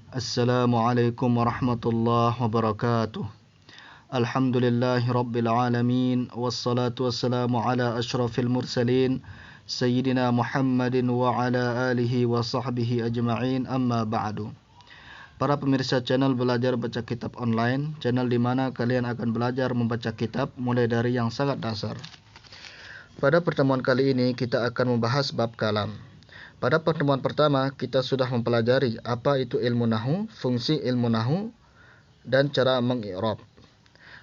Assalamualaikum warahmatullahi wabarakatuh. Alhamdulillahi rabbil alamin. Wassalatu wassalamu ala ashrafil mursalin Sayyidina Muhammadin wa ala alihi wa sahbihi ajma'in, amma ba'du. Para pemirsa channel Belajar Baca Kitab Online, channel di mana kalian akan belajar membaca kitab mulai dari yang sangat dasar. Pada pertemuan kali ini kita akan membahas bab kalam. Pada pertemuan pertama kita sudah mempelajari apa itu ilmu nahwu, fungsi ilmu nahwu, dan cara mengi'rab.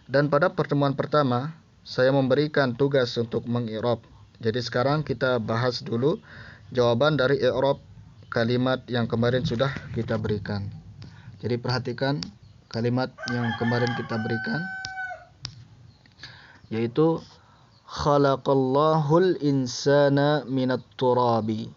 Dan pada pertemuan pertama saya memberikan tugas untuk mengi'rab. Jadi sekarang kita bahas dulu jawaban dari i'rab kalimat yang kemarin sudah kita berikan. Jadi perhatikan kalimat yang kemarin kita berikan, yaitu khalaqallahul insana minat turabi.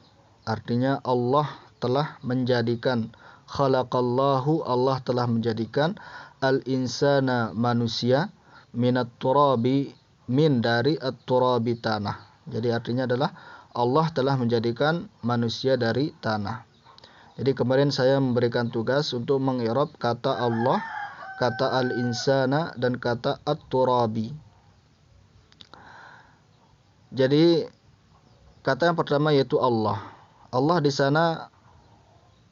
Artinya Allah telah menjadikan, khalaqallahu, Allah telah menjadikan, al-insana, manusia, minat turabi, min dari at-turabi, tanah. Jadi artinya adalah Allah telah menjadikan manusia dari tanah. Jadi kemarin saya memberikan tugas untuk mengi'rab kata Allah, kata al-insana, dan kata at-turabi. Jadi kata yang pertama yaitu Allah. Allah di sana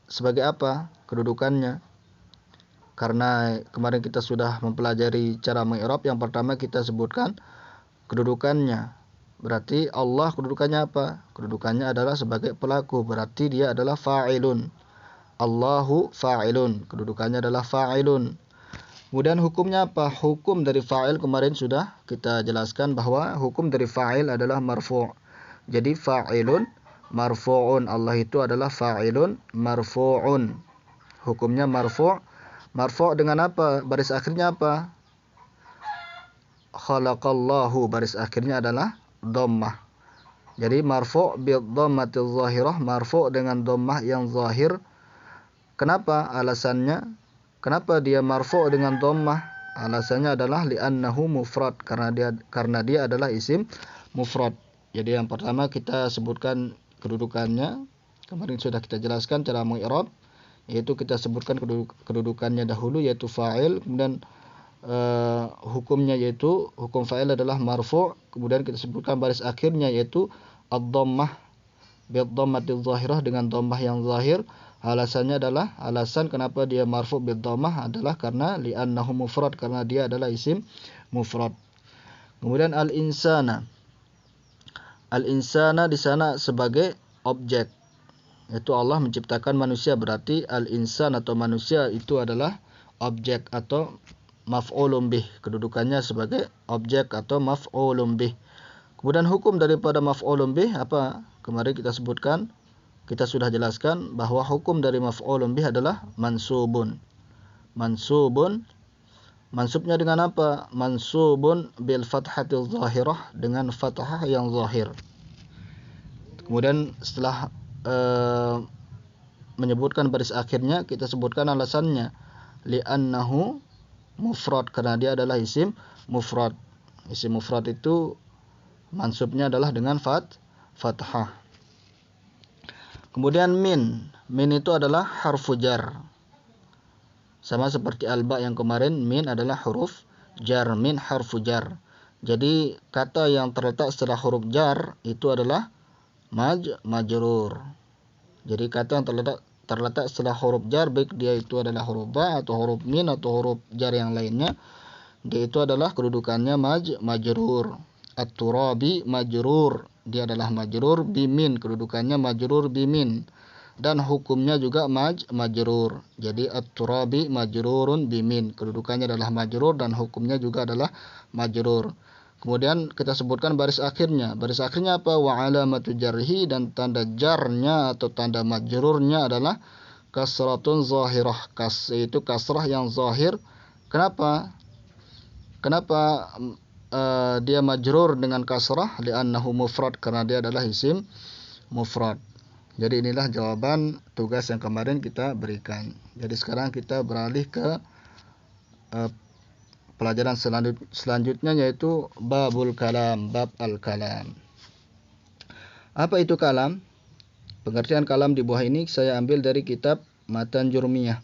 sebagai apa kedudukannya? Karena kemarin kita sudah mempelajari cara mengi'rab, yang pertama kita sebutkan kedudukannya. Berarti Allah kedudukannya apa? Kedudukannya adalah sebagai pelaku, berarti dia adalah fa'ilun. Allahu fa'ilun, kedudukannya adalah fa'ilun. Kemudian hukumnya apa? Hukum dari fa'il kemarin sudah kita jelaskan bahwa hukum dari fa'il adalah marfu'. Jadi fa'ilun marfu'un, Allah itu adalah fa'ilun marfu'un. Hukumnya marfu'. Marfu' dengan apa? Baris akhirnya apa? Khalaqallahu, baris akhirnya adalah dhammah. Jadi marfu' bil dhammatil zahirah, marfu' dengan dhammah yang zahir. Kenapa? Alasannya, kenapa dia marfu' dengan dhammah? Alasannya adalah li'annahu mufrad, karena dia adalah isim mufrad. Jadi yang pertama kita sebutkan kedudukannya. Kemarin sudah kita jelaskan cara mengi'rab, yaitu kita sebutkan kedudukannya dahulu, yaitu fa'il. Kemudian hukumnya yaitu hukum fa'il adalah marfu'. Kemudian kita sebutkan baris akhirnya yaitu ad-dhammah bid-dhammatil zahirah, dengan dhammah yang zahir. Alasannya adalah, alasan kenapa dia marfu' bid-dhammah adalah karena li'annahu mufrad, karena dia adalah isim mufrad. Kemudian al-insana. Al-insana di sana sebagai objek, yaitu Allah menciptakan manusia, berarti al-insan atau manusia itu adalah objek atau maf'ulun bih, kedudukannya sebagai objek atau maf'ulun bih. Kemudian hukum daripada maf'ulun bih apa? Kemarin kita sebutkan, kita sudah jelaskan bahwa hukum dari maf'ulun bih adalah mansubun. Mansubun, mansubnya dengan apa? Mansubun bil fathatil zahirah, dengan fathah yang zahir. Kemudian setelah menyebutkan baris akhirnya, kita sebutkan alasannya, li'annahu mufrad, karena dia adalah isim mufrad. Isim mufrad itu mansubnya adalah dengan fathah. Kemudian min itu adalah harfu jar. Sama seperti alba yang kemarin, min adalah huruf jar, min harfu jar. Jadi kata yang terletak setelah huruf jar itu adalah majrur. Jadi kata yang terletak setelah huruf jar, baik dia itu adalah huruf ba atau huruf min atau huruf jar yang lainnya, dia itu adalah kedudukannya majrur. At-turabi majrur, dia adalah majrur bimin, kedudukannya majrur bimin. Dan hukumnya juga majrur. Jadi at-turabi majrurun bimin, kedudukannya adalah majrur dan hukumnya juga adalah majrur. Kemudian kita sebutkan baris akhirnya. Baris akhirnya apa? Wa alamatu jarhi, dan tanda jarnya atau tanda majrurnya adalah kasratun zahirah. Yaitu kasrah yang zahir. Kenapa? Kenapa dia majrur dengan kasrah? Li'annahu mufrad, karena dia adalah isim mufrad. Jadi inilah jawaban tugas yang kemarin kita berikan. Jadi sekarang kita beralih ke pelajaran selanjutnya, yaitu babul kalam, bab al-kalam. Apa itu kalam? Pengertian kalam di bawah ini saya ambil dari kitab Matan Jurmiyah.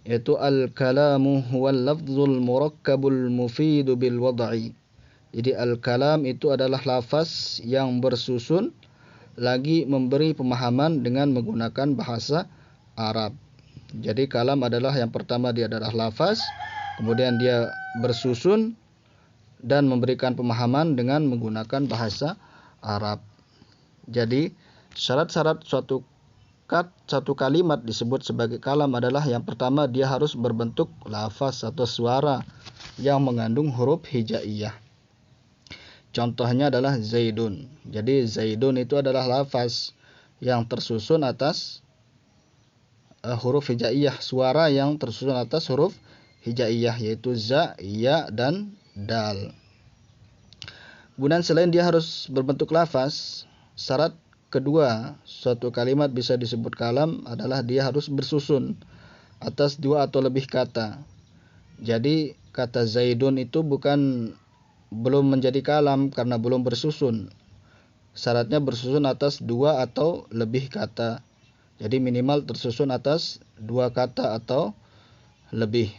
yaitu al-kalamu huwal lafzul murakkabul mufidu bil wad'i. Jadi al-kalam itu adalah lafaz yang bersusun lagi memberi pemahaman dengan menggunakan bahasa Arab. Jadi kalam adalah yang pertama dia adalah lafaz, kemudian dia bersusun dan memberikan pemahaman dengan menggunakan bahasa Arab. Jadi syarat-syarat satu kalimat disebut sebagai kalam adalah yang pertama dia harus berbentuk lafaz atau suara yang mengandung huruf hijaiyah. Contohnya adalah Zaidun. Jadi Zaidun itu adalah lafaz yang tersusun atas huruf hijaiyah, suara yang tersusun atas huruf hijaiyah yaitu za, ya, dan dal. Kemudian selain dia harus berbentuk lafaz, syarat kedua suatu kalimat bisa disebut kalam adalah dia harus bersusun atas dua atau lebih kata. Jadi kata Zaidun itu belum menjadi kalam karena belum bersusun. Syaratnya bersusun atas dua atau lebih kata. Jadi minimal tersusun atas dua kata atau lebih.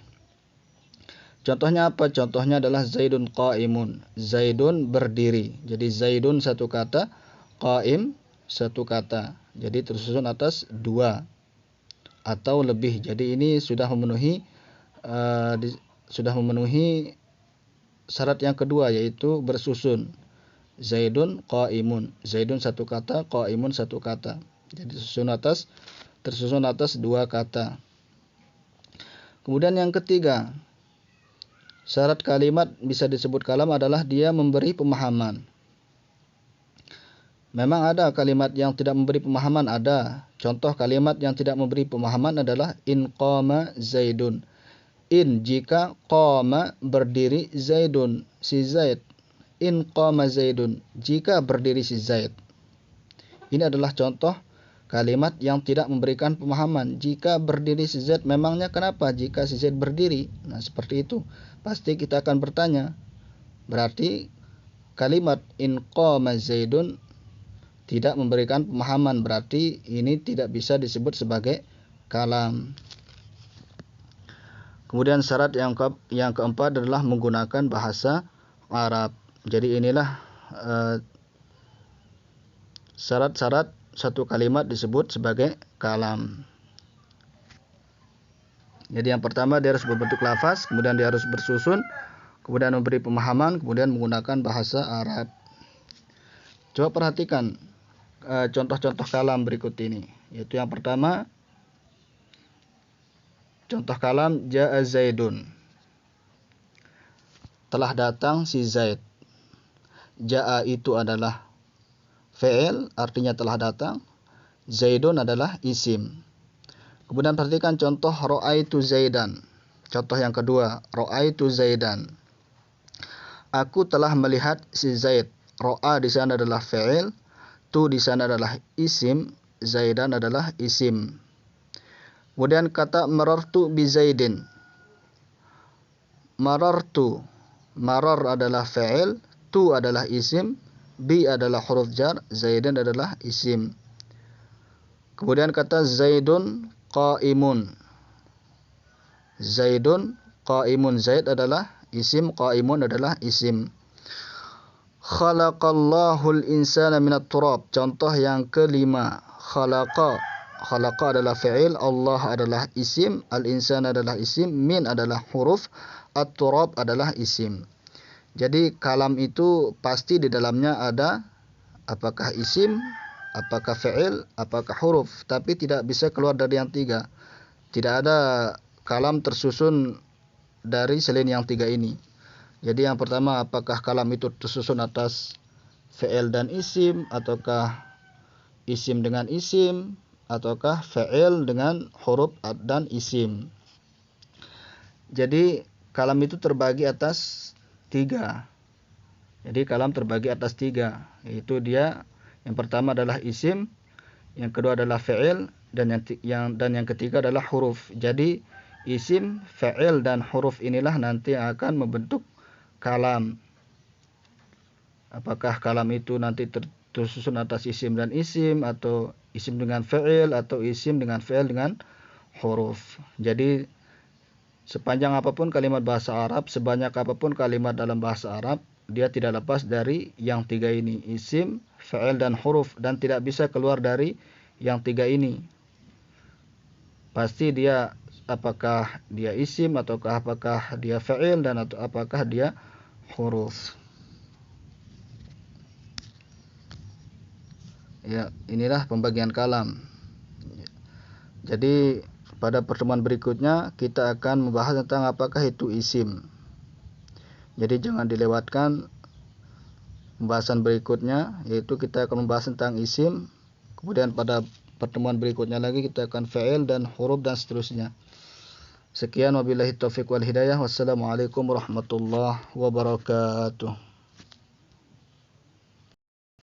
Contohnya apa? Contohnya adalah Zaidun qa'imun. Zaidun berdiri. Jadi Zaidun satu kata, qa'im satu kata. Jadi tersusun atas dua atau lebih. Jadi ini sudah memenuhi syarat yang kedua yaitu bersusun. Zaidun qa'imun. Zaidun satu kata, qa'imun satu kata. Jadi tersusun atas dua kata. Kemudian yang ketiga, syarat kalimat bisa disebut kalam adalah dia memberi pemahaman. Memang ada kalimat yang tidak memberi pemahaman, ada. Contoh kalimat yang tidak memberi pemahaman adalah in qama Zaidun. In jika, qama berdiri, Zaidun si Zaid. In qama Zaidun jika berdiri si Zaid. Ini adalah contoh kalimat yang tidak memberikan pemahaman. Jika berdiri si Zaid, memangnya kenapa jika si Zaid berdiri? Nah seperti itu. Pasti kita akan bertanya. Berarti kalimat in qama Zaidun tidak memberikan pemahaman. Berarti ini tidak bisa disebut sebagai kalam. Kemudian syarat yang keempat adalah menggunakan bahasa Arab. Jadi inilah syarat-syarat satu kalimat disebut sebagai kalam. Jadi yang pertama dia harus berbentuk lafaz, kemudian dia harus bersusun, kemudian memberi pemahaman, kemudian menggunakan bahasa Arab. Coba perhatikan contoh-contoh kalam berikut ini. Yaitu yang pertama, contoh kalam ja'a Zaidun. Telah datang si Zaid. Ja'a itu adalah fi'il, artinya telah datang. Zaidun adalah isim. Kemudian perhatikan contoh ra'aitu Zaidan. Contoh yang kedua, ra'aitu Zaidan. Aku telah melihat si Zaid. Ra'a di sana adalah fi'il, tu di sana adalah isim, Zaidan adalah isim. Kemudian kata marartu bi Zaidin. Marartu, marar adalah fi'il, tu adalah isim, bi adalah huruf jar, Zaidan adalah isim. Kemudian kata Zaidun qa'imun. Zaidun qa'imun. Zaid adalah isim, qa'imun adalah isim. Khalaqallahul insana minat turab. Contoh yang kelima, khalaqa. Khalaqa adalah fi'il, Allah adalah isim, al-insan adalah isim, min adalah huruf, at-turab adalah isim. Jadi kalam itu pasti di dalamnya ada apakah isim, apakah fi'il, apakah huruf, tapi tidak bisa keluar dari yang tiga. Tidak ada kalam tersusun dari selain yang tiga ini. Jadi yang pertama, apakah kalam itu tersusun atas fi'il dan isim, ataukah isim dengan isim, ataukah fi'il dengan huruf dan isim. Jadi kalam itu terbagi atas tiga. Jadi kalam terbagi atas tiga, yaitu dia yang pertama adalah isim, yang kedua adalah fi'il, dan yang ketiga adalah huruf. Jadi isim, fi'il, dan huruf inilah nanti akan membentuk kalam. Apakah kalam itu nanti tersusun atas isim dan isim, atau isim dengan fi'il, atau isim dengan fi'il dengan huruf. Jadi Sepanjang apapun kalimat bahasa Arab, sebanyak apapun kalimat dalam bahasa Arab, dia tidak lepas dari yang tiga ini, isim, fa'il, dan huruf, dan tidak bisa keluar dari yang tiga ini. Pasti dia apakah dia isim, ataukah apakah dia fa'il, dan atau apakah dia huruf. Ya, inilah pembagian kalam. Jadi pada pertemuan berikutnya kita akan membahas tentang apakah itu isim. Jadi jangan dilewatkan pembahasan berikutnya, yaitu kita akan membahas tentang isim. Kemudian pada pertemuan berikutnya lagi kita akan fa'il dan huruf dan seterusnya. Sekian wabillahi taufiq wal hidayah. Wassalamualaikum warahmatullahi wabarakatuh.